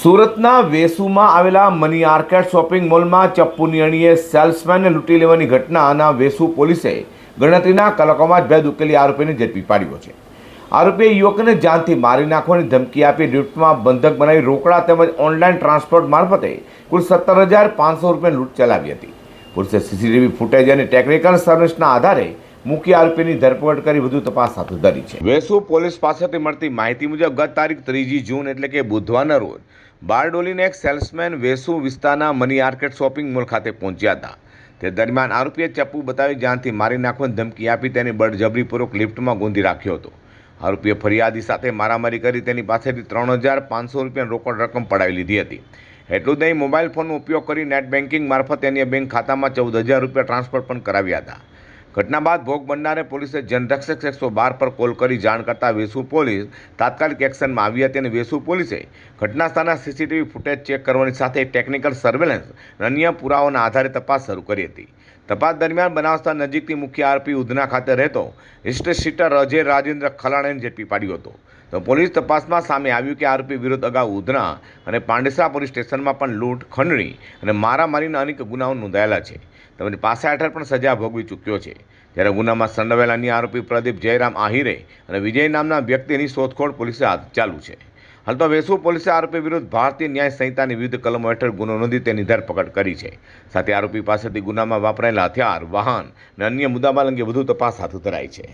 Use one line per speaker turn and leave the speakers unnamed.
સુરતના વેસુમાં આવેલા money arcade shopping મોલમાં ચપ્પુની અણીએ સેલ્સમેનને લૂંટી લેવાની ઘટનાના વેસુ પોલીસે ગણતરીના કલાકોમાં જ ભેદ ઉકેલી આરોપીને ઝડપી પાડ્યો છે। આરોપીએ યુવકને જાનથી મારી નાખવાની ધમકી આપી લિફ્ટમાં બંધક બનાવી રોકડા તેમજ ઓનલાઈન ટ્રાન્સપોર્ટ મારફતે કુલ 17,500 રૂપિયાની લૂંટ ચલાવી હતી। પોલીસે સીસીટીવી ફૂટેજ અને ટેકનિકલ સર્વિસના આધારે મુખ્ય આરોપીની ધરપકડ કરી વધુ તપાસ હાથ ધરી છે। વેસુ પોલીસ પાસેથી મળતી માહિતી મુજબ ગત તારીખ 3 જૂન એટલે કે બુધવારના રોજ બારડોલીના એક સેલ્સમેન વેસુ વિસ્તારના મની આર્કેડ શોપિંગ મોલ ખાતે પહોંચ્યા હતા। તે દરમિયાન આરોપીએ ચપ્પુ બતાવી જાનથી મારી નાખવાની ધમકી આપી તેની બળજબરીપૂર્વક લિફ્ટમાં ગોંધી રાખ્યો હતો। આરોપીએ ફરિયાદી સાથે મારામારી કરી તેની પાસેથી 3,500 રૂપિયાની રોકડ રકમ પડાવી લીધી હતી। એટલું જ નહીં, મોબાઈલ ફોનનો ઉપયોગ કરી નેટ બેન્કિંગ મારફતે અન્ય બેંક ખાતામાં 14,000 રૂપિયા ટ્રાન્સફર પણ કરાવ્યા હતા। ઘટના બાદ ભોગ બનનારે પોલીસે જનરક્ષક 112 પર કોલ કરી જાણ કરતા વેસુ પોલીસ તાત્કાલિક એક્શનમાં આવી હતી અને વેસુ પોલીસે ઘટના સ્થળના સીસીટીવી ફૂટેજ ચેક કરવાની સાથે ટેકનિકલ સર્વેલન્સ અને અન્ય પુરાવાના આધારે તપાસ શરૂ કરી હતી। તપાસ દરમિયાન બનાવ સ્થળ નજીકથી મુખ્ય આરોપી ઉધના ખાતે રહેતો હિસ્ટ્રી સીટર અજય રાજેન્દ્ર ખલાણીને ઝડપી પાડ્યો હતો। તો પોલીસ તપાસમાં સામે આવ્યું કે આરોપી વિરુદ્ધ અગાઉ ઉધના અને પાંડેસરા પોલીસ સ્ટેશનમાં પણ લૂંટ, ખંડણી અને મારામારીના અનેક ગુનાઓ નોંધાયેલા છે તેમજ પાસા હેઠળ પણ સજા ભોગવી ચૂક્યો છે। જ્યારે ગુનામાં સંડોવાયેલા અન્ય આરોપી પ્રદીપ જયરામ આહિરે અને વિજય નામના વ્યક્તિની શોધખોળ પોલીસે હાથ ચાલુ છે। હાલ તો વેસુ પોલીસે આરોપી વિરુદ્ધ ભારતીય ન્યાય સંહિતાની વિવિધ કલમો હેઠળ ગુનો નોંધી તેની ધરપકડ કરી છે। સાથે આરોપી પાસેથી ગુનામાં વાપરાયેલા હથિયાર, વાહન અને અન્ય મુદ્દામાલ અંગે વધુ તપાસ હાથ ધરાઈ છે।